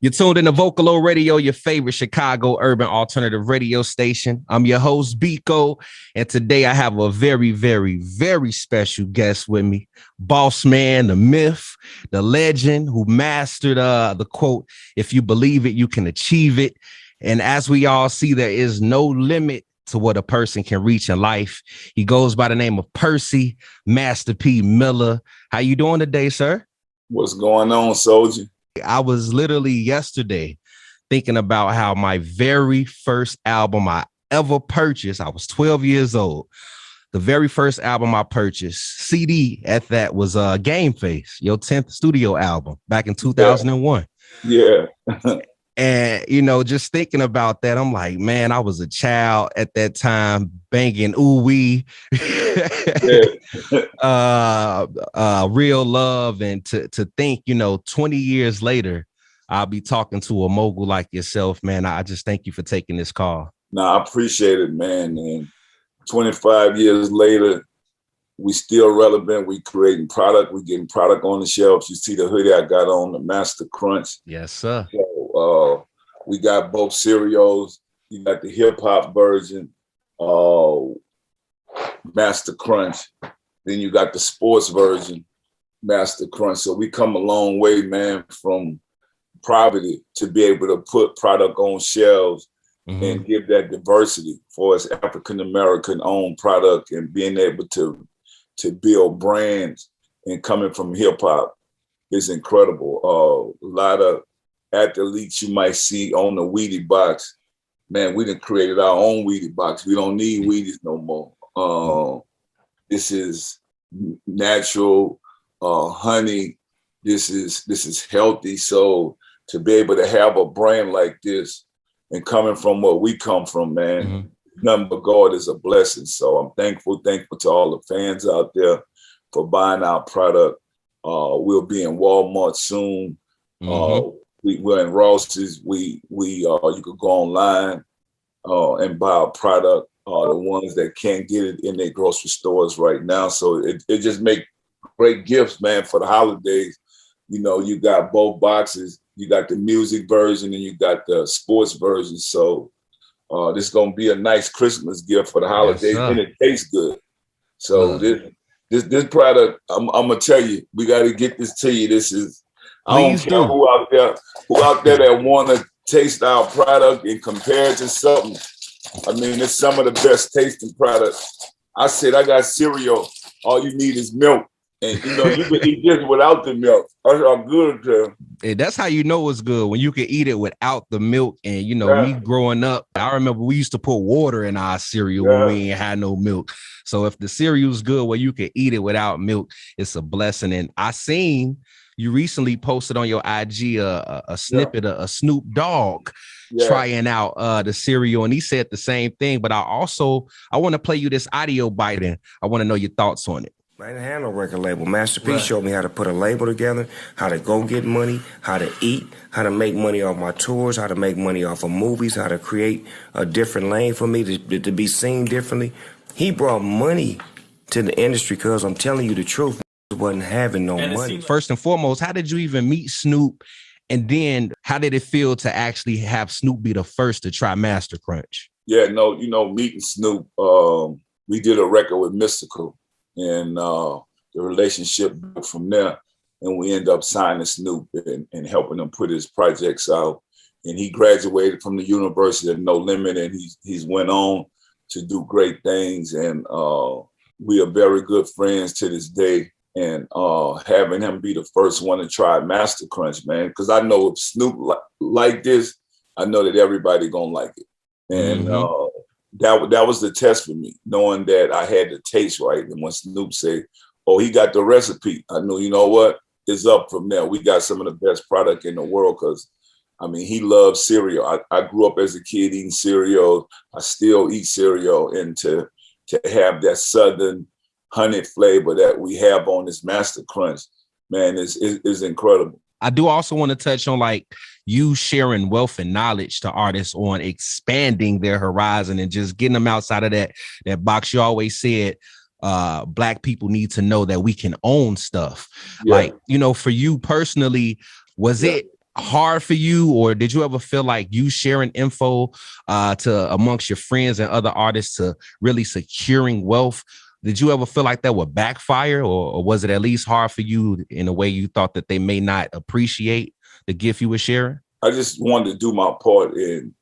You're tuned in to Vocalo Radio, your favorite Chicago urban alternative radio station. I'm your host, Bekoe, and today I have a very, very, very special guest with me. Boss man, the myth, the legend who mastered the quote, "If you believe it, you can achieve it." And as we all see, there is no limit to what a person can reach in life. He goes by the name of Percy Master P. Miller. How you doing today, sir? What's going on, soldier? I was literally yesterday thinking about how my very first album I ever purchased, I was 12 years old. The very first album I purchased, CD at that, was Game Face, your 10th studio album back in 2001. Yeah. And, you know, just thinking about that, I'm like, man, I was a child at that time banging ooh wee, Real Love. And to think, you know, 20 years later, I'll be talking to a mogul like yourself, man. I just thank you for taking this call. No, I appreciate it, man. And 25 years later, we still relevant. We creating product. We getting product on the shelves. You see the hoodie I got on, the Master Crunch. Yes, sir. So, we got both cereals. You got the hip hop version, Master Crunch. Then you got the sports version, Master Crunch. So we come a long way, man, from poverty to be able to put product on shelves and give that diversity for us African-American owned product and being able to build brands and coming from hip hop is incredible. A lot of athletes you might see on the Wheatie box, man, we done created our own Wheatie box. We don't need Wheaties no more. This is natural honey. This is healthy. So to be able to have a brand like this and coming from what we come from, man, nothing but God is a blessing. So I'm thankful to all the fans out there for buying our product. We'll be in Walmart soon. We're in Ross's. You could go online and buy a product. The ones that can't get it in their grocery stores right now. So it just make great gifts, man, for the holidays. You know, you got both boxes. You got the music version and you got the sports version. So this is gonna be a nice Christmas gift for the holidays, and it tastes good. So this product, I'm gonna tell you, we got to get this to you. This is. I don't care who out there that want to taste our product and compare it to something. I mean, it's some of the best tasting products. I said, I got cereal. All you need is milk. And, you know, you can eat this without the milk. That's how good it is. Hey, that's how you know it's good, when you can eat it without the milk. And, you know, me growing up, I remember we used to put water in our cereal when we ain't had no milk. So if the cereal's good where you can eat it without milk, it's a blessing. And I seen you recently posted on your IG a snippet of a Snoop Dogg trying out the cereal, and he said the same thing. But I want to play you this audio bite, and I want to know your thoughts on it. I didn't have no record label. Master P showed me how to put a label together, how to go get money, how to eat, how to make money off my tours, how to make money off of movies, how to create a different lane for me to be seen differently. He brought money to the industry because I'm telling you the truth. Wasn't having no money. First and foremost, how did you even meet Snoop? And then how did it feel to actually have Snoop be the first to try Master Crunch? Yeah, no, you know, meeting Snoop, we did a record with Mystical, and the relationship from there, and we ended up signing Snoop and helping him put his projects out. And he graduated from the University of No Limit, and he's went on to do great things. And we are very good friends to this day. And having him be the first one to try Master Crunch, man, because I know if Snoop like this, I know that everybody gonna like it. And that was the test for me, knowing that I had the taste right. And when Snoop said, "Oh, he got the recipe," I knew, you know what, it's up from there. We got some of the best product in the world, because I mean, he loves cereal. I grew up as a kid eating cereal. I still eat cereal, and to have that Southern honey flavor that we have on this Master Crunch, man, is incredible. I do also want to touch on like you sharing wealth and knowledge to artists on expanding their horizon and just getting them outside of that box. You always said Black people need to know that we can own stuff. Yeah. Like, you know, for you personally, was it hard for you, or did you ever feel like you sharing info to amongst your friends and other artists to really securing wealth? Did you ever feel like that would backfire, or was it at least hard for you in a way you thought that they may not appreciate the gift you were sharing? I just wanted to do my part and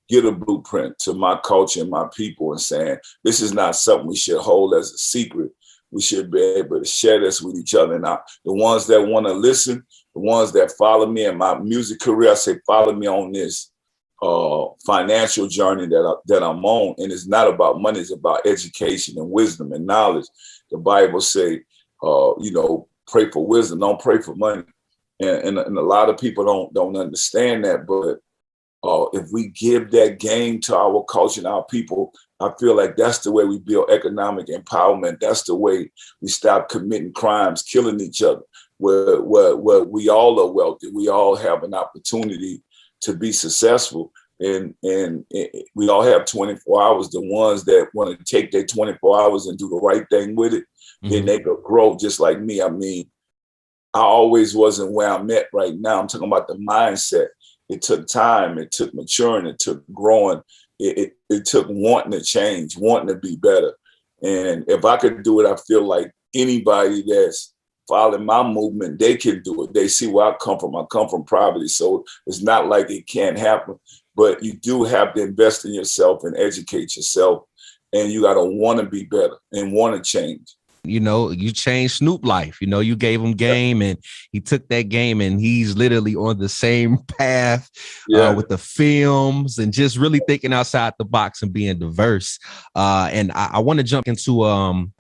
get a blueprint to my culture and my people, and saying this is not something we should hold as a secret. We should be able to share this with each other. And the ones that want to listen, the ones that follow me in my music career, I say follow me on this financial journey that I'm on. And it's not about money, it's about education and wisdom and knowledge. The Bible say, pray for wisdom, don't pray for money. And a lot of people don't understand that, but if we give that game to our culture and our people, I feel like that's the way we build economic empowerment. That's the way we stop committing crimes, killing each other, where we all are wealthy. We all have an opportunity to be successful. And we all have 24 hours. The ones that want to take their 24 hours and do the right thing with it, then they could grow just like me. I mean, I always wasn't where I'm at right now. I'm talking about the mindset. It took time, it took maturing, it took growing, it took wanting to change, wanting to be better. And if I could do it, I feel like anybody that's following my movement, they can do it. They see where I come from. I come from poverty, so it's not like it can't happen. But you do have to invest in yourself and educate yourself, and you got to want to be better and want to change. You know, you changed Snoop life. You know, you gave him game, and he took that game, and he's literally on the same path with the films and just really thinking outside the box and being diverse. And I want to jump into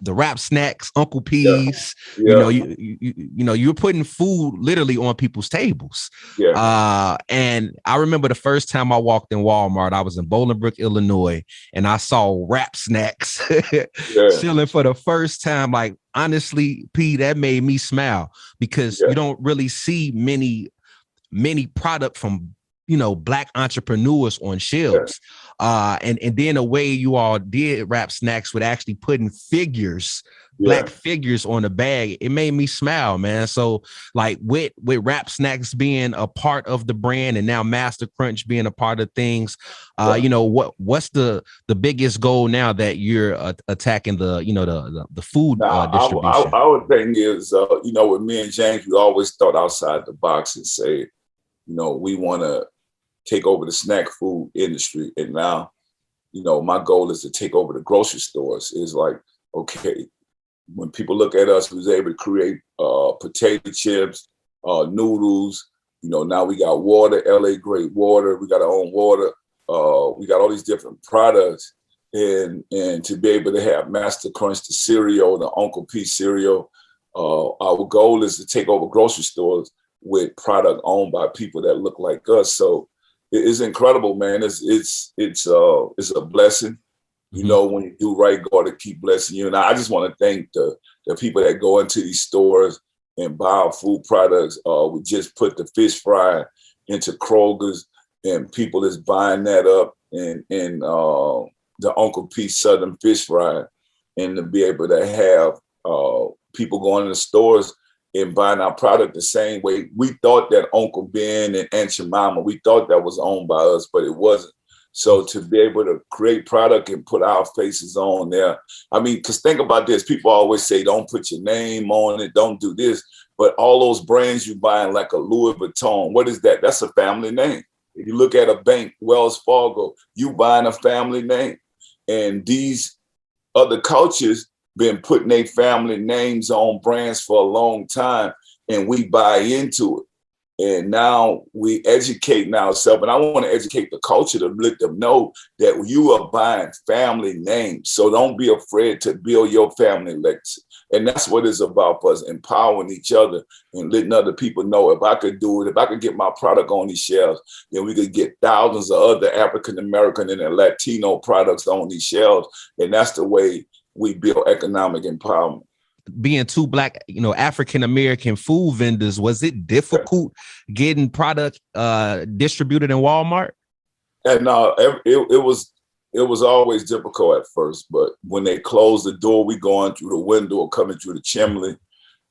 the rap snacks, Uncle P's. You know, you're putting food literally on people's tables. And I remember the first time I walked in Walmart, I was in Bolingbrook, Illinois, and I saw rap snacks selling for the first time. Like, honestly, P, that made me smile, because you don't really see many product from, Black entrepreneurs on shelves. And then the way you all did rap snacks with actually putting figures, Black figures on the bag, it made me smile, man. So like with rap snacks being a part of the brand, and now Master Crunch being a part of things, what's the biggest goal now that you're attacking the food distribution? Our thing is, with me and James, we always thought outside the box and say, we want to take over the snack food industry. And now, my goal is to take over the grocery stores. It's like, okay, when people look at us, we was able to create potato chips, noodles. Now we got water, LA Great Water. We got our own water. We got all these different products. And to be able to have Master Crunch, the cereal, the Uncle P cereal, our goal is to take over grocery stores with product owned by people that look like us. So it's incredible, man. It's a blessing. When you do right, God will keep blessing you. And I just want to thank the people that go into these stores and buy our food products. We just put the fish fry into Kroger's, and people is buying that up, and the Uncle P Southern fish fry, and to be able to have people going in the stores and buying our product the same way. We thought that Uncle Ben and Aunt Jemima, we thought that was owned by us, but it wasn't. So to be able to create product and put our faces on there, I mean, because think about this, people always say, don't put your name on it, don't do this, but all those brands you buying, like a Louis Vuitton, what is that? That's a family name. If you look at a bank, Wells Fargo, you buying a family name. And these other cultures been putting their family names on brands for a long time, and we buy into it. And now we educate ourselves, and I want to educate the culture to let them know that you are buying family names. So don't be afraid to build your family legacy. And that's what it's about for us, empowering each other and letting other people know, if I could do it, if I could get my product on these shelves, then we could get thousands of other African-American and Latino products on these shelves. And that's the way we build economic empowerment. Being two Black, African-American food vendors, was it difficult getting product distributed in Walmart? And it was always difficult at first, but when they closed the door, we going through the window or coming through the chimney.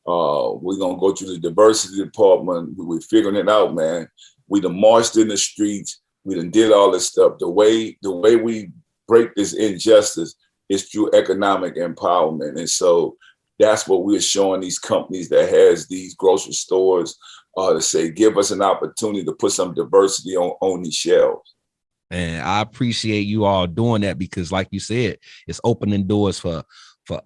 We're gonna go to the diversity department. We're figuring it out, man. We done marched in the streets. We done did all this stuff. The way we break this injustice is through economic empowerment. And so that's what we're showing these companies that has these grocery stores to say, give us an opportunity to put some diversity on these shelves. And I appreciate you all doing that because, like you said, it's opening doors for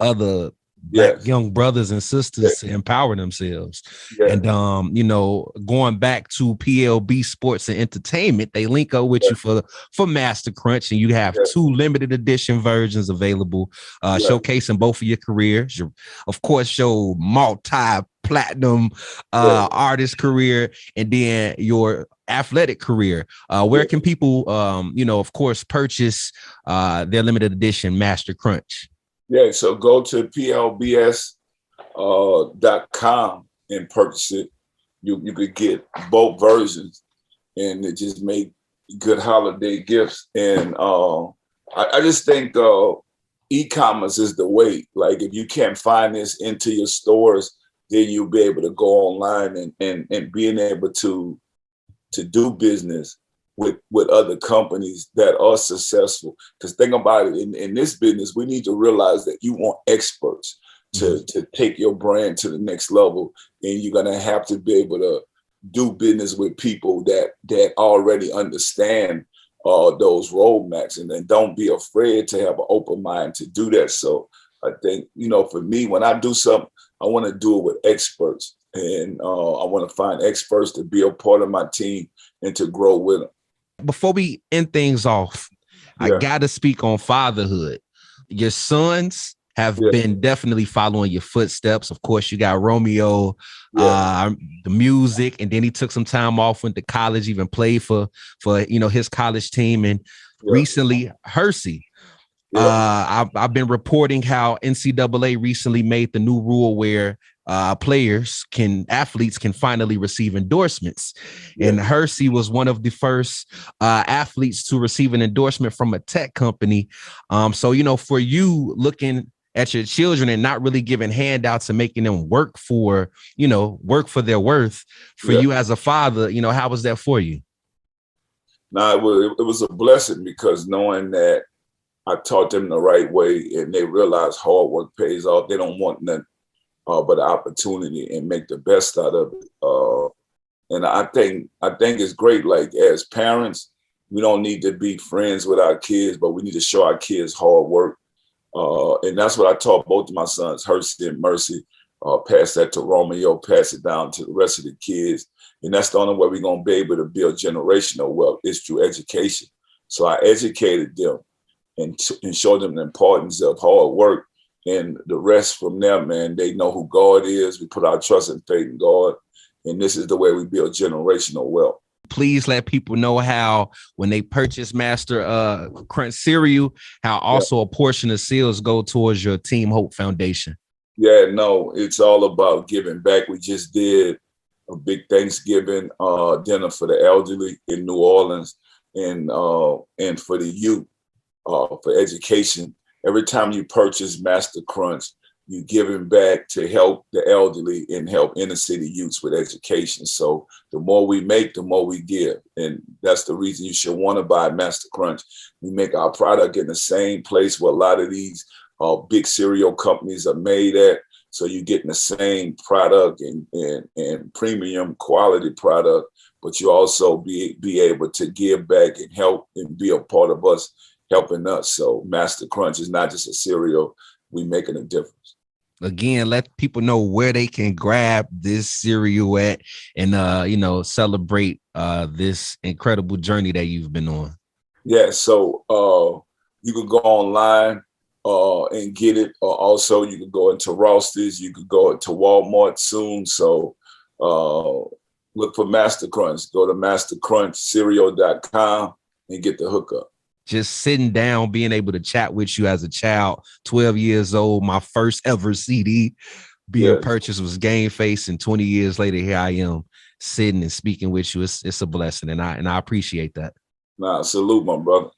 other Black young brothers and sisters to empower themselves. And going back to PLB Sports and Entertainment, they link up with you for Master Crunch, and you have 2 limited edition versions available, showcasing both of your careers. Your, of course, your multi-platinum artist career, and then your athletic career. Where can people of course purchase their limited edition Master Crunch? Yeah, so go to plbs.com and purchase it. You could get both versions, and it just make good holiday gifts. And I just think e-commerce is the way. Like, if you can't find this into your stores, then you'll be able to go online and being able to do business with other companies that are successful. Because think about it, in this business, we need to realize that you want experts to take your brand to the next level. And you're gonna have to be able to do business with people that already understand those roadmaps, and then don't be afraid to have an open mind to do that. So I think, for me, when I do something, I want to do it with experts, and I want to find experts to be a part of my team and to grow with them. Before we end things off, I got to speak on fatherhood. Your sons have been definitely following your footsteps. Of course, you got Romeo, the music, and then he took some time off, went to college, even played for his college team, and recently Hersey. I've been reporting how NCAA recently made the new rule where athletes can finally receive endorsements. And Hersey was one of the first athletes to receive an endorsement from a tech company. So, for you looking at your children and not really giving handouts and making them work for their worth, for you as a father, how was that for you? No, it was a blessing, because knowing that I taught them the right way and they realize hard work pays off. They don't want nothing but an opportunity and make the best out of it. And I think it's great. Like, as parents, we don't need to be friends with our kids, but we need to show our kids hard work. And that's what I taught both of my sons, Hersey and Mercy. Pass that to Romeo, pass it down to the rest of the kids. And that's the only way we're going to be able to build generational wealth, is through education. So I educated them and show them the importance of hard work, and the rest from there, man, they know who God is. We put our trust and faith in God, and this is the way we build generational wealth. Please let people know how, when they purchase Master Crunch cereal, how also a portion of sales go towards your Team Hope Foundation. Yeah, no, it's all about giving back. We just did a big Thanksgiving dinner for the elderly in New Orleans, and for the youth. For education. Every time you purchase Master Crunch, you're giving back to help the elderly and help inner city youths with education. So the more we make, the more we give. And that's the reason you should want to buy Master Crunch. We make our product in the same place where a lot of these big cereal companies are made at. So you're getting the same product and premium quality product, but you also be able to give back and help and be a part of us helping us. So Master Crunch is not just a cereal. We making a difference. Again, let people know where they can grab this cereal at and, celebrate this incredible journey that you've been on. Yeah, so you can go online and get it. Also, you can go into Roster's. You could go into Walmart soon. So look for Master Crunch. Go to mastercrunchcereal.com and get the hookup. Just sitting down, being able to chat with you as a child, 12 years old, my first ever CD being purchased was Game Face, and 20 years later, here I am sitting and speaking with you. It's a blessing, and I appreciate that. Nah, salute, my brother.